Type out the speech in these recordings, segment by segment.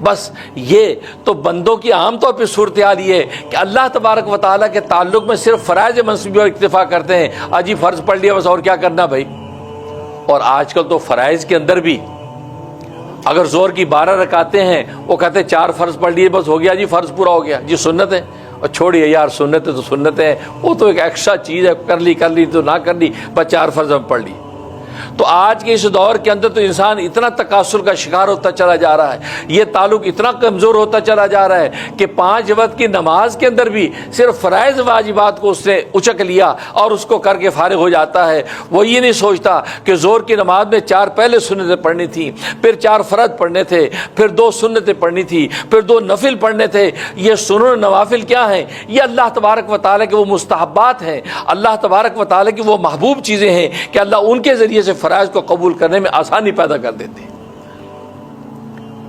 بس یہ تو بندوں کی عام طور پہ صورتحال یہ ہے کہ اللہ تبارک و تعالیٰ کے تعلق میں صرف فرائض منصوبی اور اکتفا کرتے ہیں، آج ہی فرض پڑھ لیا بس، اور کیا کرنا بھائی۔ اور آج کل تو فرائض کے اندر بھی اگر زور کی 12 رکعتیں ہیں، وہ کہتے ہیں 4 فرض پڑھ لیے بس ہو گیا جی، فرض پورا ہو گیا جی، سنت ہے۔ اور چھوڑیے یار، سنت ہے تو سنت ہے، وہ تو ایک ایکسٹرا چیز ہے، کر لی تو نہ کر لی، بس 4 فرض ہم پڑھ لی۔ تو آج کے اس دور کے اندر تو انسان اتنا تکاسل کا شکار ہوتا چلا جا رہا ہے، یہ تعلق اتنا کمزور ہوتا چلا جا رہا ہے کہ 5 وقت کی نماز کے اندر بھی صرف فرائض واجبات کو اس نے اچک لیا اور اس کو کر کے فارغ ہو جاتا ہے۔ وہ یہ نہیں سوچتا کہ زور کی نماز میں 4 پہلے سنتیں پڑھنی تھیں، پھر 4 فرض پڑھنے تھے، پھر 2 سنتیں پڑھنی تھی، پھر 2 نفل پڑھنے تھے۔ یہ سنن و نوافل کیا ہیں؟ یہ اللہ تبارک و تعالیٰ کے وہ مستحبات ہیں، اللہ تبارک و تعالیٰ کی وہ محبوب چیزیں ہیں کہ اللہ ان کے ذریعے سے فرائض کو قبول کرنے میں آسانی پیدا کر دیتے ہیں۔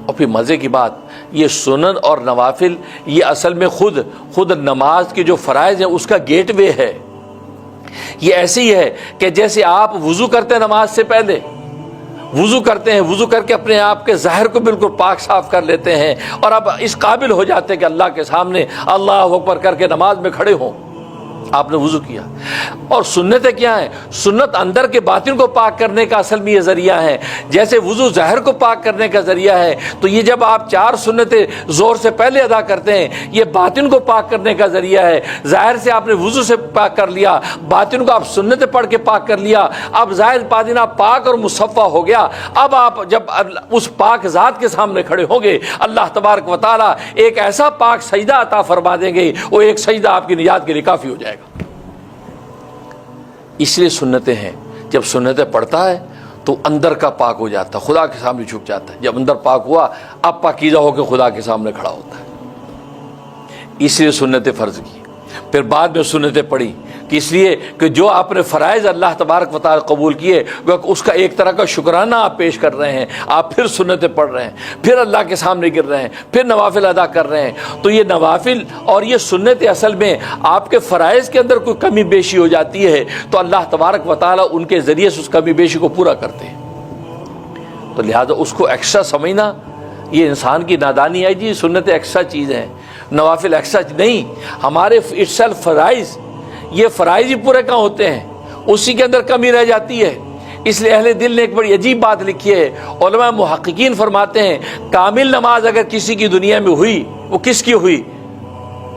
اور پھر مزے کی بات، یہ سنن اور نوافل یہ اصل میں خود نماز کی جو فرائض ہیں اس کا گیٹ وے ہے۔ یہ ایسے ہی ہے کہ جیسے آپ وضو کرتے ہیں نماز سے پہلے، وضو کرتے ہیں، وضو کر کے اپنے آپ کے ظاہر کو بالکل پاک صاف کر لیتے ہیں اور اب اس قابل ہو جاتے ہیں کہ اللہ کے سامنے اللہ اکبر کر کے نماز میں کھڑے ہوں، آپ نے وضو کیا۔ اور سنتیں کیا ہیں؟ سنت اندر کے باطن کو پاک کرنے کا اصل میں یہ ذریعہ ہے، جیسے وضو ظاہر کو پاک کرنے کا ذریعہ ہے، تو یہ جب آپ 4 سنتیں زور سے پہلے ادا کرتے ہیں، یہ باطن کو پاک کرنے کا ذریعہ ہے۔ ظاہر سے آپ نے وضو سے پاک کر لیا، باطن کو آپ سنتیں پڑھ کے پاک کر لیا، اب ظاہر باطن آپ پاک اور مصفا ہو گیا۔ اب آپ جب اس پاک ذات کے سامنے کھڑے ہوں گے، اللہ تبارک و تعالیٰ ایک ایسا پاک سجدہ عطا فرما دیں گے، وہ ایک سجدہ آپ کی نجات کے لیے کافی ہو جائے گا۔ اس لیے سنتیں ہیں، جب سنتیں پڑھتا ہے تو اندر کا پاک ہو جاتا ہے، خدا کے سامنے جھک جاتا ہے۔ جب اندر پاک ہوا، اب پاکیزہ ہو کے خدا کے سامنے کھڑا ہوتا ہے۔ اس لیے سنتیں فرض کی، پھر بعد میں سنتیں پڑھی، کہ اس لیے کہ جو آپ نے فرائض اللہ تبارک و تعالی قبول کیے، اس کا ایک طرح کا شکرانہ آپ پیش کر رہے ہیں، آپ پھر سنتیں پڑھ رہے ہیں، پھر اللہ کے سامنے گر رہے ہیں، پھر نوافل ادا کر رہے ہیں۔ تو یہ نوافل اور یہ سنتیں اصل میں آپ کے فرائض کے اندر کوئی کمی بیشی ہو جاتی ہے تو اللہ تبارک و تعالی ان کے ذریعے سے اس کمی بیشی کو پورا کرتے ہیں۔ تو لہذا اس کو ایکسٹرا سمجھنا یہ انسان کی نادانی ہے، جی سنتیں ایکسٹرا چیز ہیں، نوافل ایکسٹرا نہیں، ہمارے اٹسیلف فرائض، یہ فرائض ہی پورے کہاں ہوتے ہیں، اسی کے اندر کمی رہ جاتی ہے۔ اس لیے اہل دل نے ایک بڑی عجیب بات لکھی ہے، علماء محققین فرماتے ہیں کامل نماز اگر کسی کی دنیا میں ہوئی، وہ کس کی ہوئی؟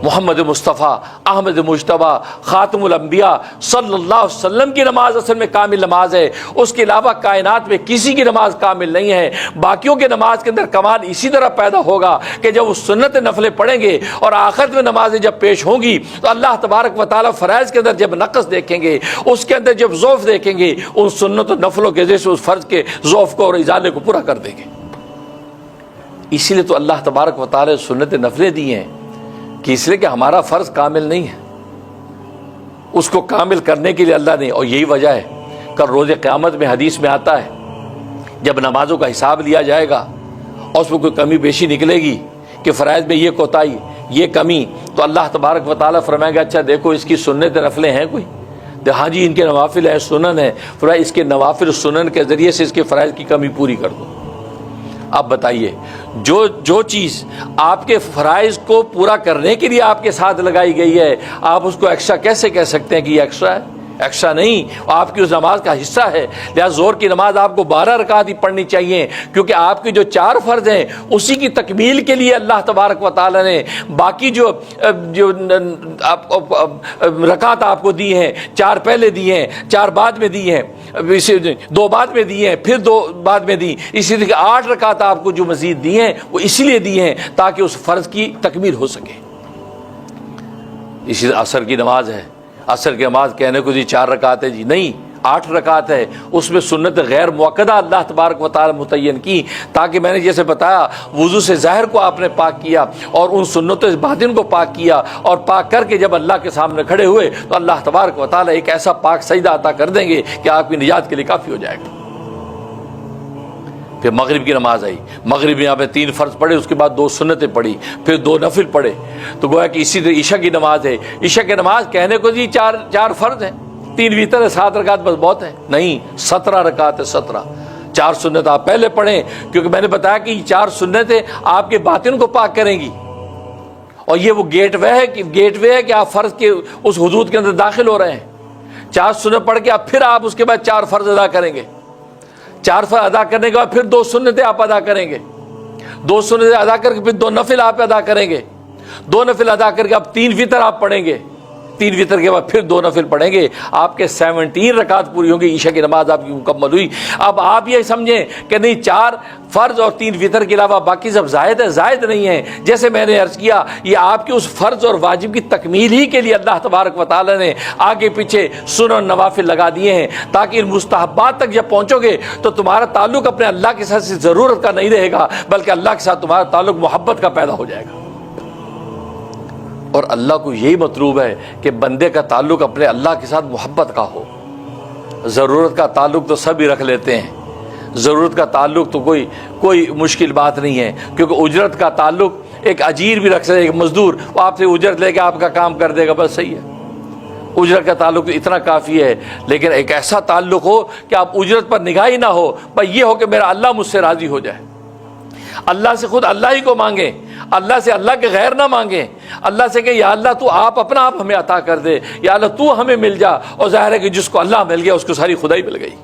محمد مصطفیٰ احمد مجتبیٰ خاتم الانبیاء صلی اللہ علیہ وسلم کی نماز اصل میں کامل نماز ہے۔ اس کے علاوہ کائنات میں کسی کی نماز کامل نہیں ہے۔ باقیوں کے نماز کے اندر کمال اسی طرح پیدا ہوگا کہ جب وہ سنت نفلیں پڑھیں گے اور آخرت میں نمازیں جب پیش ہوں گی تو اللہ تبارک و تعالیٰ فرائض کے اندر جب نقص دیکھیں گے، اس کے اندر جب ضعف دیکھیں گے، ان سنت و نفلوں کے ذریعے اس فرض کے ضعف کو اور ازالے کو پورا کر دیں گے۔ اسی لیے تو اللہ تبارک و تعالیٰ سنت نفلیں دی ہیں کہ اس لیے کہ ہمارا فرض کامل نہیں ہے، اس کو کامل کرنے کے لیے اللہ نے، اور یہی وجہ ہے کل روز قیامت میں حدیث میں آتا ہے جب نمازوں کا حساب لیا جائے گا اور اس میں کوئی کمی بیشی نکلے گی کہ فرائض میں یہ کوتاہی، یہ کمی، تو اللہ تبارک و تعالیٰ فرمائے گا اچھا دیکھو اس کی سنت نفلیں ہیں کوئی؟ ہاں جی ان کے نوافل ہیں، سنن ہیں، فرمایا اس کے نوافل سنن کے ذریعے سے اس کے فرائض کی کمی پوری کر دو۔ اب بتائیے جو چیز آپ کے فرائض کو پورا کرنے کے لیے آپ کے ساتھ لگائی گئی ہے، آپ اس کو ایکسٹرا کیسے کہہ سکتے ہیں کہ یہ ایکسٹرا ہے؟ ایکسٹرا نہیں، آپ کی اس نماز کا حصہ ہے۔ لہذا زور کی نماز آپ کو 12 رکعت ہی پڑھنی چاہیے، کیونکہ آپ کی جو 4 فرض ہیں اسی کی تکمیل کے لیے اللہ تبارک و تعالی نے باقی جو رکعت آپ کو دی ہیں، 4 پہلے دی ہیں، 4 بعد میں دی ہیں، 2 بعد میں دی ہیں، پھر 2 بعد میں دی، اسی طرح 8 رکعت آپ کو جو مزید دی ہیں وہ اس لیے دی ہیں تاکہ اس فرض کی تکمیل ہو سکے۔ اسی طرح عصر کی نماز ہے، عصر کی نماز کہنے کو جی 4 رکعت ہے، جی نہیں 8 رکعت ہے، اس میں سنت غیر مؤکدہ اللہ تبارک و تعالی متعین کی، تاکہ میں نے جیسے بتایا وضو سے ظاہر کو آپ نے پاک کیا اور ان سنتوں سے باطن کو پاک کیا، اور پاک کر کے جب اللہ کے سامنے کھڑے ہوئے تو اللہ تبارک و تعالی ایک ایسا پاک سجدہ عطا کر دیں گے کہ آپ کی نجات کے لیے کافی ہو جائے گا۔ پھر مغرب کی نماز آئی، مغرب میں آپ نے 3 فرض پڑھے، اس کے بعد 2 سنتیں پڑھی، پھر 2 نفل پڑھے، تو گویا کہ اسی طرح عشاء کی نماز ہے۔ عشاء کی نماز کہنے کو جی 4 فرض ہیں، 3 وتر ہے، 7 رکعت بس بہت ہے، نہیں 17 رکعت ہے، 17 4 سنت آپ پہلے پڑھیں، کیونکہ میں نے بتایا کہ یہ 4 سنتیں آپ کے باطن کو پاک کریں گی، اور یہ وہ گیٹ وے ہے کہ آپ فرض کے اس حدود کے اندر داخل ہو رہے ہیں۔ 4 سنت پڑھ کے پھر آپ اس کے بعد 4 فرض ادا کریں گے، 4 فرض ادا کرنے کے بعد پھر 2 سنتیں آپ ادا کریں گے، 2 سنتیں ادا کر کے پھر 2 نفل آپ ادا کریں گے، 2 نفل ادا کر کے اب 3 وتر آپ پڑھیں گے، 3 وتر کے بعد پھر 2 نفل پڑھیں گے، آپ کے 17 رکعت پوری ہوں گی، عشاء کی نماز آپ کی مکمل ہوئی۔ اب آپ یہ سمجھیں کہ نہیں 4 فرض اور 3 وتر کے علاوہ باقی سب زائد ہے، زائد نہیں ہے۔ جیسے میں نے عرض کیا، یہ آپ کے اس فرض اور واجب کی تکمیل ہی کے لیے اللہ تبارک و تعالی نے آگے پیچھے سنن اور نوافل لگا دیے ہیں، تاکہ ان مستحبات تک جب پہنچو گے تو تمہارا تعلق اپنے اللہ کے ساتھ ضرورت کا نہیں رہے گا، بلکہ اللہ کے ساتھ تمہارا تعلق محبت کا پیدا ہو جائے گا۔ اور اللہ کو یہی مطلوب ہے کہ بندے کا تعلق اپنے اللہ کے ساتھ محبت کا ہو۔ ضرورت کا تعلق تو سب ہی رکھ لیتے ہیں، ضرورت کا تعلق تو کوئی مشکل بات نہیں ہے، کیونکہ اجرت کا تعلق ایک اجیر بھی رکھ سکتے، ایک مزدور وہ آپ سے اجرت لے کے آپ کا کام کر دے گا، بس صحیح ہے، اجرت کا تعلق تو اتنا کافی ہے۔ لیکن ایک ایسا تعلق ہو کہ آپ اجرت پر نگاہ ہی نہ ہو، بس یہ ہو کہ میرا اللہ مجھ سے راضی ہو جائے، اللہ سے خود اللہ ہی کو مانگیں، اللہ سے اللہ کے غیر نہ مانگیں، اللہ سے کہ یا اللہ تو آپ اپنا آپ ہمیں عطا کر دے، یا اللہ تو ہمیں مل جا، اور ظاہر ہے کہ جس کو اللہ مل گیا اس کو ساری خدائی مل گئی۔